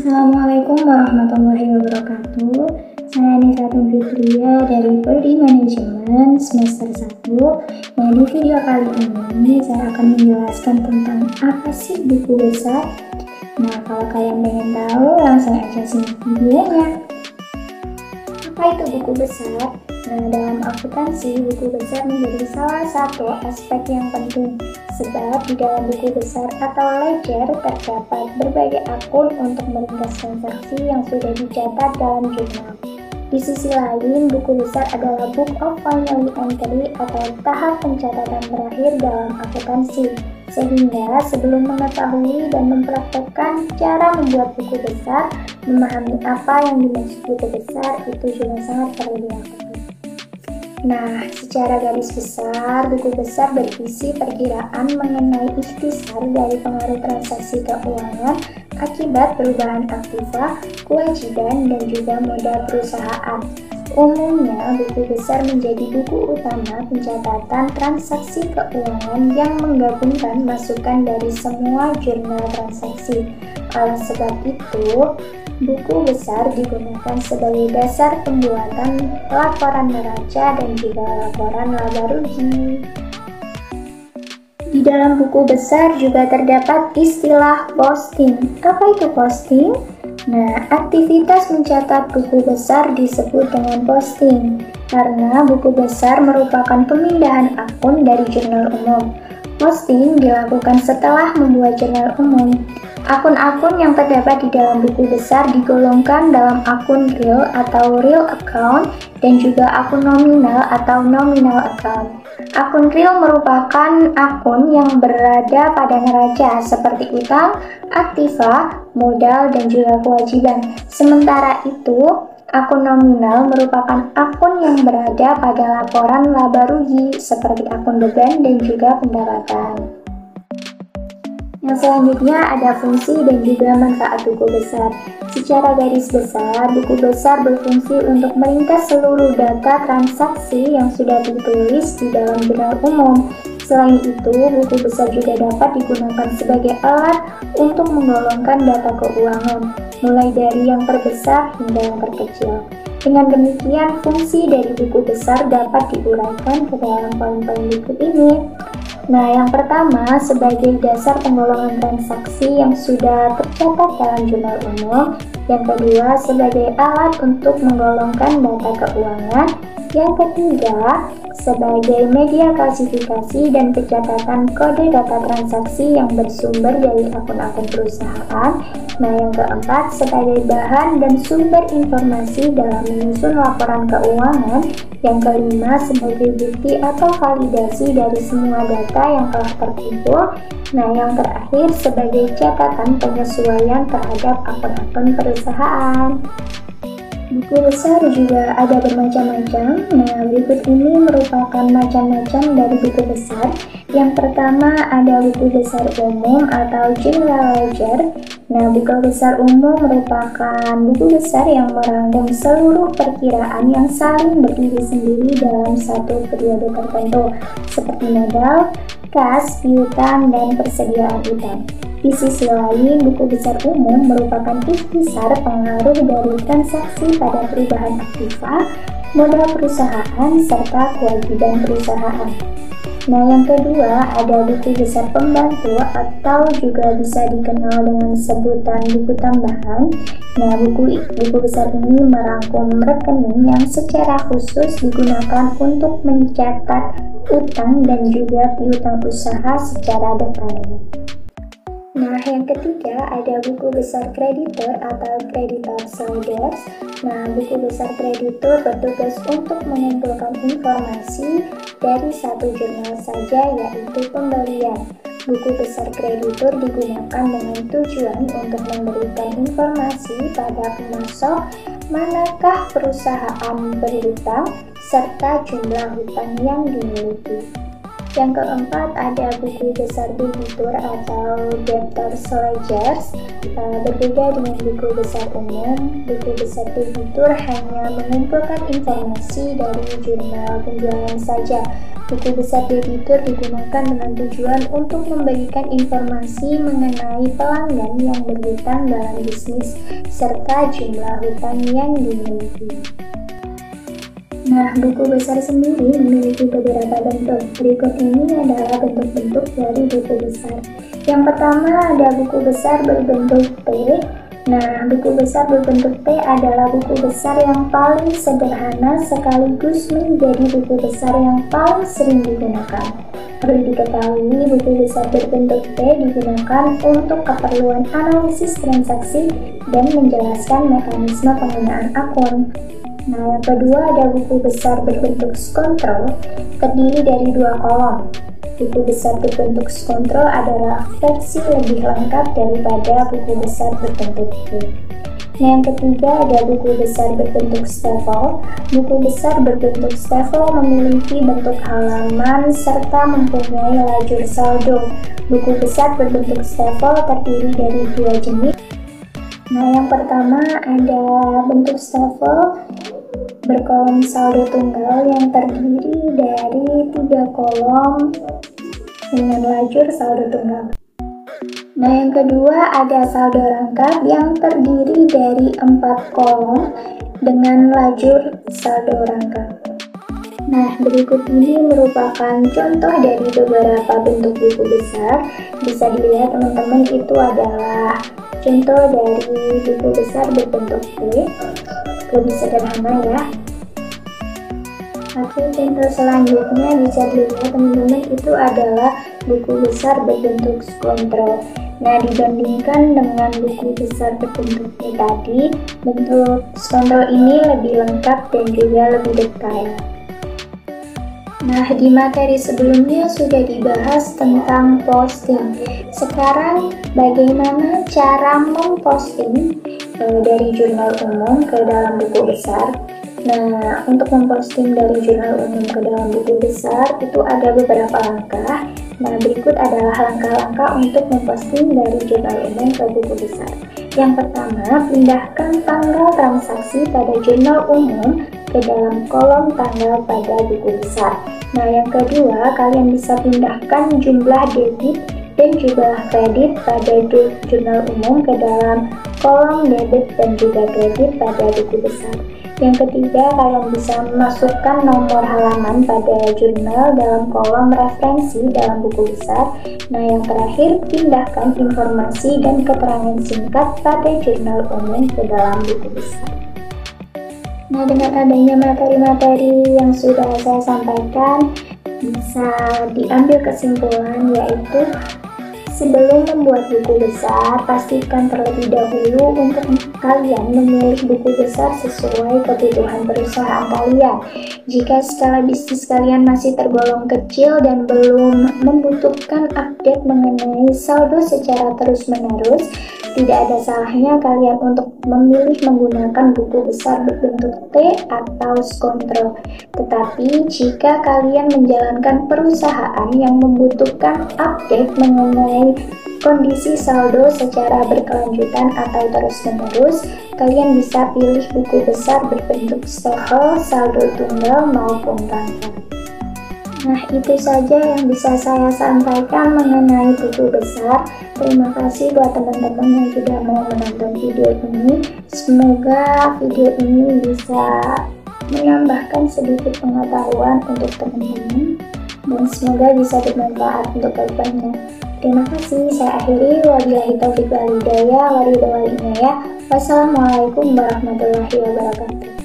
Assalamualaikum warahmatullahi wabarakatuh. Saya Nisa Fitria dari Prodi Manajemen semester 1. Nah, di video kali ini saya akan menjelaskan tentang apa sih buku besar. Nah, kalau kalian pengen tahu, langsung aja simak videonya. Apa itu buku besar? Nah, dalam akuntansi, buku besar menjadi salah satu aspek yang penting, sebab di dalam buku besar atau ledger terdapat berbagai akun untuk meringkas transaksi yang sudah dicatat dalam jurnal. Di sisi lain, buku besar adalah Book of Final Entry atau tahap pencatatan terakhir dalam akuntansi. Sehingga sebelum mengetahui dan mempraktekkan cara membuat buku besar, memahami apa yang dimaksud buku besar itu juga sangat perlu dilakukan. Nah, secara garis besar, buku besar berisi perkiraan mengenai ikhtisar dari pengaruh transaksi keuangan akibat perubahan aktiva, kewajiban, dan juga modal perusahaan. Umumnya, buku besar menjadi buku utama pencatatan transaksi keuangan yang menggabungkan masukan dari semua jurnal transaksi. Oleh sebab itu, buku besar digunakan sebagai dasar pembuatan laporan neraca dan juga laporan laba rugi. Di dalam buku besar juga terdapat istilah posting. Apa itu posting? Nah, aktivitas mencatat buku besar disebut dengan posting, karena buku besar merupakan pemindahan akun dari jurnal umum. Posting dilakukan setelah membuat jurnal umum. Akun-akun yang terdapat di dalam buku besar digolongkan dalam akun real atau real account dan juga akun nominal atau nominal account. Akun real merupakan akun yang berada pada neraca seperti utang, aktiva, modal, dan juga kewajiban. Sementara itu, akun nominal merupakan akun yang berada pada laporan laba rugi seperti akun beban dan juga pendapatan. Yang selanjutnya ada fungsi dan juga manfaat buku besar. Secara garis besar, buku besar berfungsi untuk meringkas seluruh data transaksi yang sudah ditulis di dalam jurnal umum. Selain itu, buku besar juga dapat digunakan sebagai alat untuk menggolongkan data keuangan, mulai dari yang terbesar hingga yang terkecil. Dengan demikian, fungsi dari buku besar dapat diuraikan ke dalam poin-poin berikut ini. Nah, yang pertama, sebagai dasar penggolongan transaksi yang sudah tercatat dalam jurnal umum. Yang kedua, sebagai alat untuk menggolongkan data keuangan. Yang ketiga, sebagai media klasifikasi dan pencatatan kode data transaksi yang bersumber dari akun-akun perusahaan. Nah, yang keempat, sebagai bahan dan sumber informasi dalam menyusun laporan keuangan. Yang kelima, sebagai bukti atau validasi dari semua data yang telah terkumpul. Nah, yang terakhir, sebagai catatan penyesuaian terhadap akun-akun perusahaan. Buku besar juga ada bermacam-macam. Nah, berikut ini merupakan macam-macam dari buku besar. Yang pertama ada buku besar umum atau general ledger. Nah, buku besar umum merupakan buku besar yang merangkum seluruh perkiraan yang saling berdiri sendiri dalam satu periode tertentu, seperti modal, kas, piutang, dan persediaan utang. Di sisi lain, buku besar umum merupakan ikhtisar pengaruh dari transaksi pada perubahan aktiva, modal perusahaan, serta kewajiban perusahaan. Nah, yang kedua ada buku besar pembantu atau juga bisa dikenal dengan sebutan buku tambahan. Nah, buku besar ini merangkum rekening yang secara khusus digunakan untuk mencatat utang dan juga piutang usaha secara detail. Nah, yang ketiga ada buku besar kreditor atau creditors ledgers. Nah, buku besar kreditor bertugas untuk mengumpulkan informasi dari satu jurnal saja, yaitu pembelian. Buku besar kreditor digunakan dengan tujuan untuk memberikan informasi pada pemasok manakah perusahaan berhutang serta jumlah hutang yang dimiliki. Yang keempat ada buku besar debitur atau debtors ledgers. Berbeda dengan buku besar umum, buku besar debitur hanya mengumpulkan informasi dari jurnal penjualan saja. Buku besar debitur digunakan dengan tujuan untuk memberikan informasi mengenai pelanggan yang berhutang dalam bisnis serta jumlah hutang yang dimiliki. Nah, buku besar sendiri memiliki beberapa bentuk. Berikut ini adalah bentuk-bentuk dari buku besar. Yang pertama ada buku besar berbentuk P. Nah, buku besar berbentuk P adalah buku besar yang paling sederhana sekaligus menjadi buku besar yang paling sering digunakan. Perlu diketahui, buku besar berbentuk P digunakan untuk keperluan analisis transaksi dan menjelaskan mekanisme penggunaan akun. Nah, yang kedua ada buku besar berbentuk skontrol, terdiri dari 2 kolom. Buku besar berbentuk skontrol adalah versi lebih lengkap daripada buku besar berbentuk P. Nah, yang ketiga ada buku besar berbentuk staple. Buku besar berbentuk staple memiliki bentuk halaman serta mempunyai lajur saldo. Buku besar berbentuk staple terdiri dari 2 jenis. Nah, yang pertama ada bentuk staple berkolom saldo tunggal yang terdiri dari 3 kolom dengan lajur saldo tunggal. Nah, yang kedua ada saldo rangkap yang terdiri dari 4 kolom dengan lajur saldo rangkap. Nah, berikut ini merupakan contoh dari beberapa bentuk buku besar. Bisa dilihat teman-teman, itu adalah contoh dari buku besar berbentuk P. Lebih sederhana ya. Oke, contoh selanjutnya bisa dilihat teman-teman, itu adalah buku besar berbentuk skontrol. Nah, dibandingkan dengan buku besar berbentuk P tadi, bentuk skontrol ini lebih lengkap dan juga lebih detail. Nah, di materi sebelumnya sudah dibahas tentang posting. Sekarang bagaimana cara memposting dari jurnal umum ke dalam buku besar. Nah, untuk memposting dari jurnal umum ke dalam buku besar itu ada beberapa langkah. Nah, berikut adalah langkah-langkah untuk memposting dari jurnal umum ke buku besar. Yang pertama, pindahkan tanggal transaksi pada jurnal umum ke dalam kolom tanggal pada buku besar. Nah, yang kedua, kalian bisa pindahkan jumlah debit dan jumlah kredit pada jurnal umum ke dalam kolom debit dan juga kredit pada buku besar. Yang ketiga, kalian bisa memasukkan nomor halaman pada jurnal dalam kolom referensi dalam buku besar. Nah, yang terakhir, pindahkan informasi dan keterangan singkat pada jurnal umum ke dalam buku besar. Nah, dengan adanya materi-materi yang sudah saya sampaikan, bisa diambil kesimpulan yaitu sebelum membuat buku besar, pastikan terlebih dahulu untuk kalian memilih buku besar sesuai kebutuhan perusahaan kalian. Jika skala bisnis kalian masih tergolong kecil dan belum membutuhkan update mengenai saldo secara terus-menerus, tidak ada salahnya kalian untuk memilih menggunakan buku besar berbentuk T atau skontrol. Tetapi jika kalian menjalankan perusahaan yang membutuhkan update mengenai kondisi saldo secara berkelanjutan atau terus-menerus, kalian bisa pilih buku besar berbentuk staple, saldo tunggal maupun rangkap. Nah, itu saja yang bisa saya sampaikan mengenai buku besar. Terima kasih buat teman-teman yang sudah mau menonton video ini. Semoga video ini bisa menambahkan sedikit pengetahuan untuk teman-teman dan semoga bisa bermanfaat untuk kedepannya. Terima kasih. Saya akhiri. Wabillahi taufiq wal hidayah. Wassalamualaikum warahmatullahi wabarakatuh.